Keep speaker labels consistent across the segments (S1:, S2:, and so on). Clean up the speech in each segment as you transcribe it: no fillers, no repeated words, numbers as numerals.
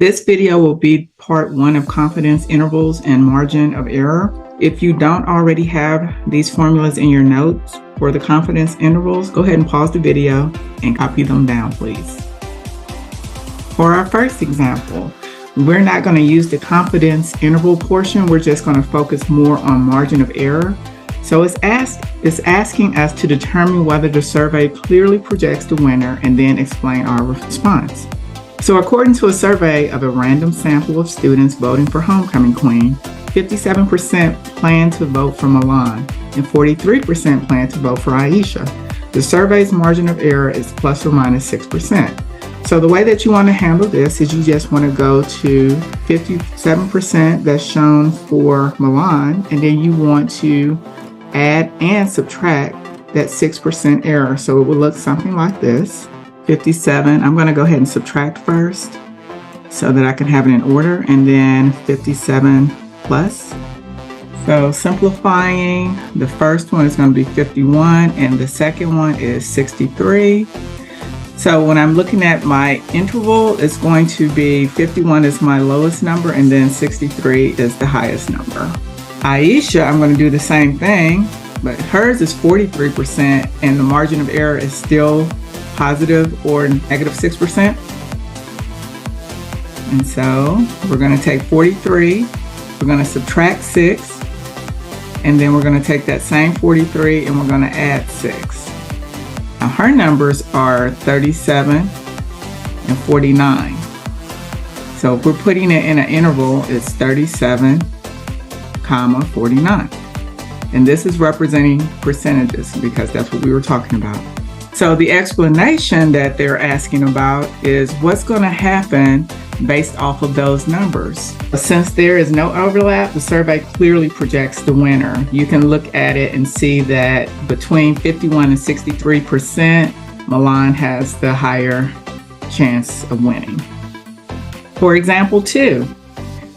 S1: This video will be part 1 of confidence intervals and margin of error. If you don't already have these formulas in your notes for the confidence intervals, go ahead and pause the video and copy them down, please. For our first example, we're not going to use the confidence interval portion. We're just going to focus more on margin of error. So it's asking us to determine whether the survey clearly projects the winner and then explain our response. So according to a survey of a random sample of students voting for homecoming queen, 57% plan to vote for Milan and 43% plan to vote for Aisha. The survey's margin of error is plus or minus 6%. So the way that you want to handle this is you just want to go to 57% that's shown for Milan, and then you want to add and subtract that 6% error. So it will look something like this. 57, I'm going to go ahead and subtract first so that I can have it in order, and then 57 plus. So simplifying, the first one is going to be 51 and the second one is 63. So when I'm looking at my interval, it's going to be 51 is my lowest number and then 63 is the highest number. Aisha, I'm going to do the same thing, but hers is 43% and the margin of error is still positive or negative 6%. And so we're going to take 43, we're going to subtract 6, and then we're going to take that same 43 and we're going to add 6. Now her numbers are 37 and 49. So if we're putting it in an interval, it's 37, comma 49. And this is representing percentages because that's what we were talking about. So the explanation that they're asking about is what's going to happen based off of those numbers. Since there is no overlap, the survey clearly projects the winner. You can look at it and see that between 51 and 63%, Milan has the higher chance of winning. For example 2,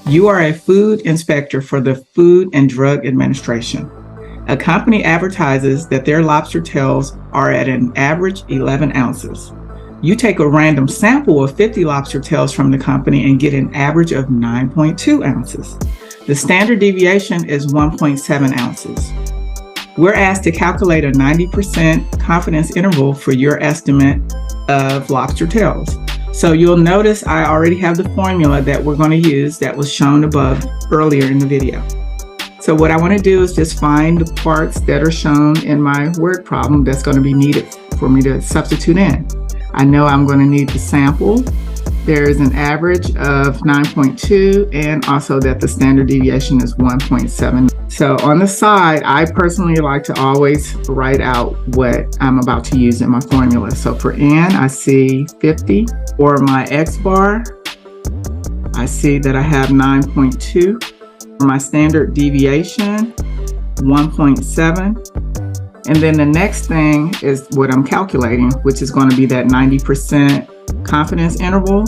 S1: you are a food inspector for the Food and Drug Administration. A company advertises that their lobster tails are at an average 11 ounces. You take a random sample of 50 lobster tails from the company and get an average of 9.2 ounces. The standard deviation is 1.7 ounces. We're asked to calculate a 90% confidence interval for your estimate of lobster tails. So you'll notice I already have the formula that we're going to use that was shown above earlier in the video. So what I want to do is just find the parts that are shown in my word problem that's going to be needed for me to substitute in. I know I'm going to need the sample. There is an average of 9.2 and also that the standard deviation is 1.7. So on the side, I personally like to always write out what I'm about to use in my formula. So for N, I see 50. For my X bar, I see that I have 9.2. For my standard deviation, 1.7. And then the next thing is what I'm calculating, which is going to be that 90% confidence interval.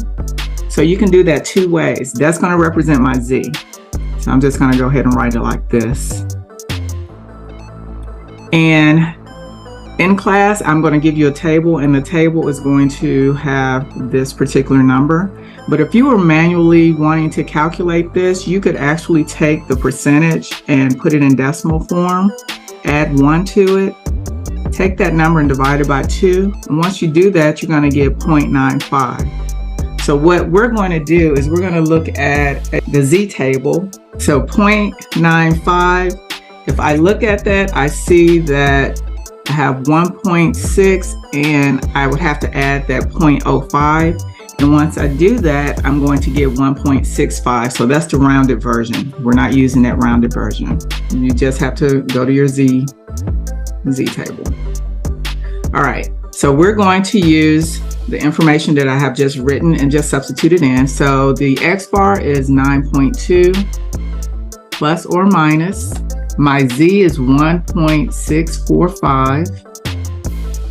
S1: So you can do that 2 ways. That's going to represent my Z. So I'm just going to go ahead and write it like this. And in class, I'm going to give you a table, and the table is going to have this particular number. But if you were manually wanting to calculate this, you could actually take the percentage and put it in decimal form, add 1 to it, take that number and divide it by 2. And once you do that, you're going to get 0.95. So what we're going to do is we're going to look at the Z table. So 0.95, if I look at that, I see that I have 1.6 and I would have to add that 0.05. And once I do that, I'm going to get 1.65. So that's the rounded version. We're not using that rounded version. You just have to go to your Z table. All right, so we're going to use the information that I have just written and just substitute it in. So the X bar is 9.2 plus or minus. My Z is 1.645.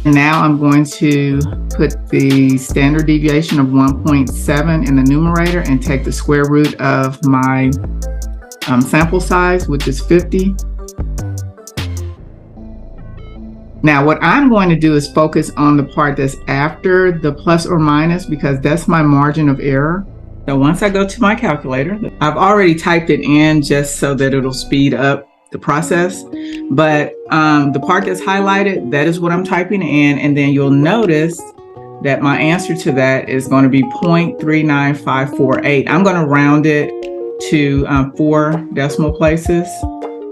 S1: And now I'm going to put the standard deviation of 1.7 in the numerator and take the square root of my sample size, which is 50. Now what I'm going to do is focus on the part that's after the plus or minus because that's my margin of error. So once I go to my calculator, I've already typed it in just so that it'll speed up the process. But the part that's highlighted, that is what I'm typing in. And then you'll notice that my answer to that is going to be 0.39548. I'm going to round it to 4 decimal places.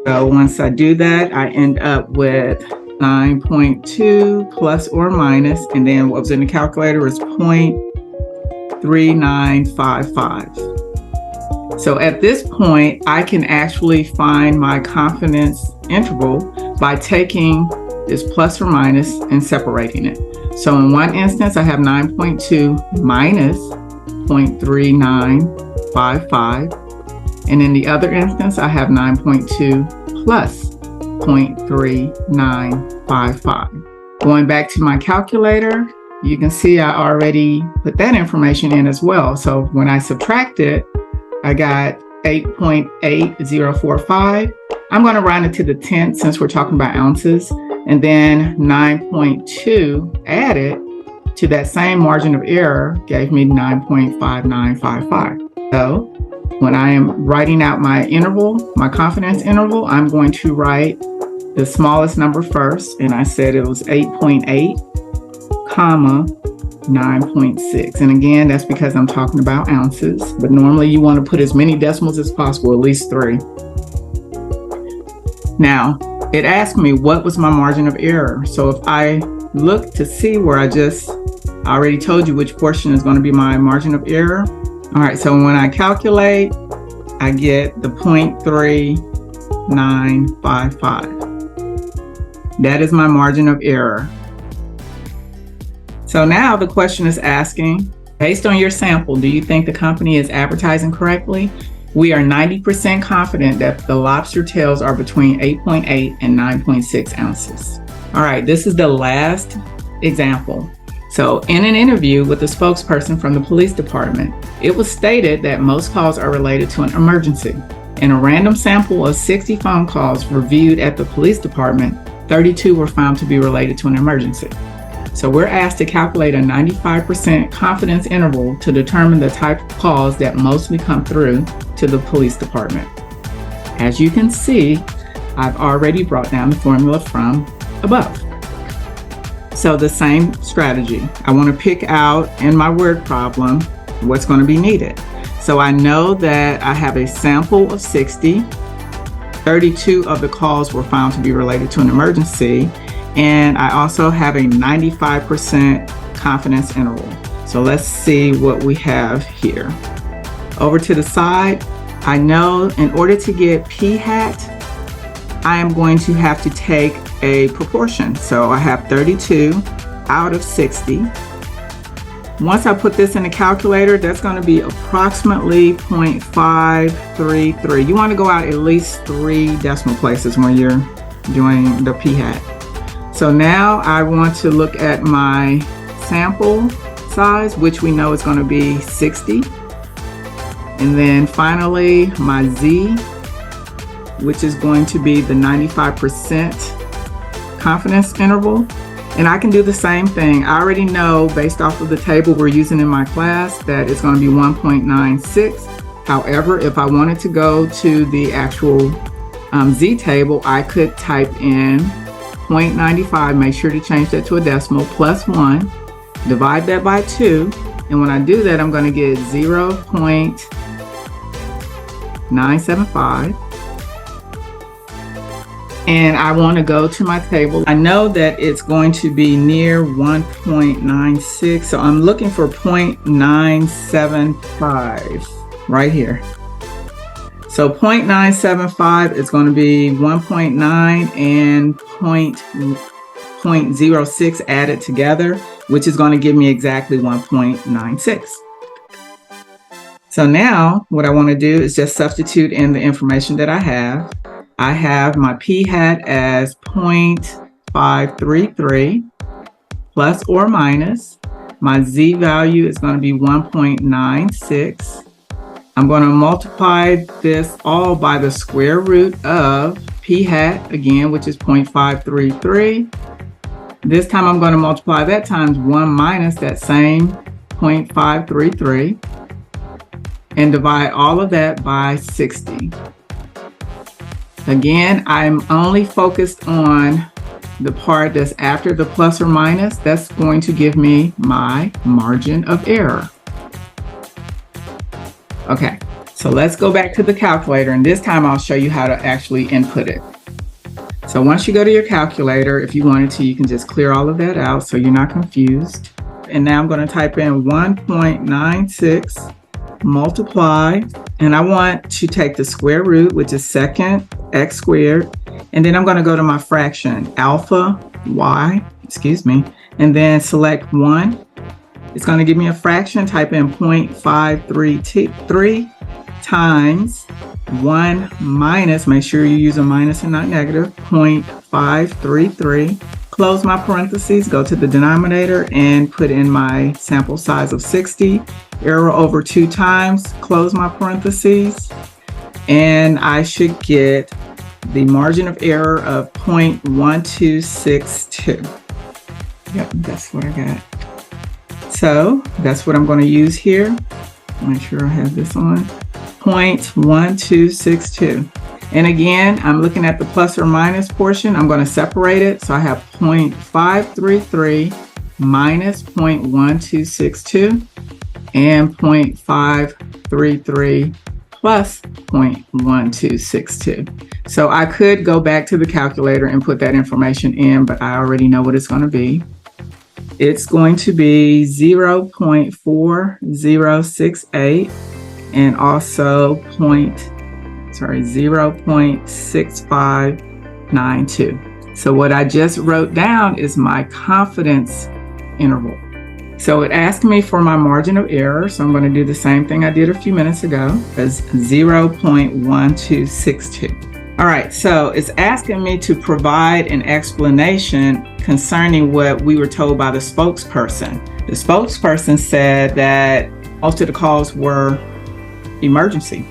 S1: So once I do that, I end up with 9.2 plus or minus, and then what was in the calculator is 0.3955. So at this point, I can actually find my confidence interval by taking this plus or minus and separating it. So in one instance, I have 9.2 minus 0.3955. And in the other instance, I have 9.2 plus 0.3955. Going back to my calculator, you can see I already put that information in as well. So when I subtract it, I got 8.8045. I'm going to round it to the 10th since we're talking about ounces. And then 9.2 added to that same margin of error gave me 9.5955. So when I am writing out my interval, my confidence interval, I'm going to write the smallest number first. And I said it was 8.8, comma, 9.6. And again, that's because I'm talking about ounces, but normally you want to put as many decimals as possible, at least 3. Now, it asked me what was my margin of error. So if I look to see where I already told you which portion is going to be my margin of error. All right, so when I calculate, I get the 0.3955. That is my margin of error. So now the question is asking, based on your sample, do you think the company is advertising correctly? We are 90% confident that the lobster tails are between 8.8 and 9.6 ounces. All right, this is the last example. So in an interview with a spokesperson from the police department, it was stated that most calls are related to an emergency. In a random sample of 60 phone calls reviewed at the police department, 32 were found to be related to an emergency. So we're asked to calculate a 95% confidence interval to determine the type of calls that mostly come through to the police department. As you can see, I've already brought down the formula from above. So the same strategy. I want to pick out in my word problem what's going to be needed. So I know that I have a sample of 60. 32 of the calls were found to be related to an emergency. And I also have a 95% confidence interval. So let's see what we have here. Over to the side, I know in order to get P hat, I am going to have to take a proportion. So I have 32 out of 60. Once I put this in the calculator, that's going to be approximately 0.533. You want to go out at least 3 decimal places when you're doing the P hat. So now I want to look at my sample size, which we know is going to be 60. And then finally my Z, which is going to be the 95% confidence interval. And I can do the same thing. I already know based off of the table we're using in my class that it's going to be 1.96. However, if I wanted to go to the actual Z table, I could type in 0.95, make sure to change that to a decimal, plus 1, divide that by 2, and when I do that, I'm going to get 0.975. And I want to go to my table. I know that it's going to be near 1.96, so I'm looking for 0.975 right here. So 0.975 is going to be 1.9 and 0.06 added together, which is going to give me exactly 1.96. So now what I want to do is just substitute in the information that I have. I have my P hat as 0.533 plus or minus. My Z value is going to be 1.96. I'm going to multiply this all by the square root of P hat, again, which is 0.533. This time I'm going to multiply that times 1 minus that same 0.533. and divide all of that by 60. Again, I'm only focused on the part that's after the plus or minus. That's going to give me my margin of error. Okay, so let's go back to the calculator, and this time I'll show you how to actually input it. So once you go to your calculator, if you wanted to, you can just clear all of that out so you're not confused. And now I'm going to type in 1.96 multiply, and I want to take the square root, which is second x squared, and then I'm going to go to my fraction alpha y, and then select 1. It's going to give me a fraction. Type in 0.533 times 1 minus, make sure you use a minus and not negative, 0.533. Close my parentheses, go to the denominator and put in my sample size of 60. Error over 2 times, close my parentheses, and I should get the margin of error of 0.1262. Yep, that's what I got. So that's what I'm going to use here. Make sure I have this on. 0.1262. And again, I'm looking at the plus or minus portion. I'm going to separate it. So I have 0.533 minus 0.1262 and 0.533 plus 0.1262. So I could go back to the calculator and put that information in, but I already know what it's going to be. It's going to be 0.4068 and also 0.6592. So what I just wrote down is my confidence interval. So it asked me for my margin of error. So I'm going to do the same thing I did a few minutes ago, as 0.1262. All right, so it's asking me to provide an explanation concerning what we were told by the spokesperson. The spokesperson said that most of the calls were emergency.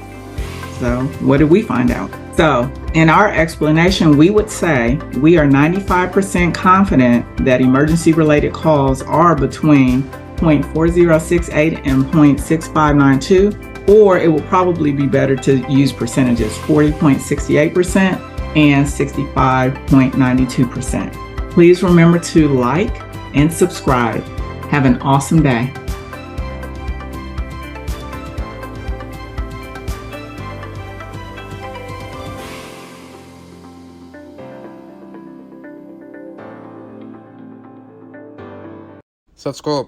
S1: So what did we find out? So in our explanation, we would say we are 95% confident that emergency related calls are between 0.4068 and 0.6592. Or it will probably be better to use percentages, 40.68% and 65.92%. Please remember to like and subscribe. Have an awesome day.
S2: Subscribe.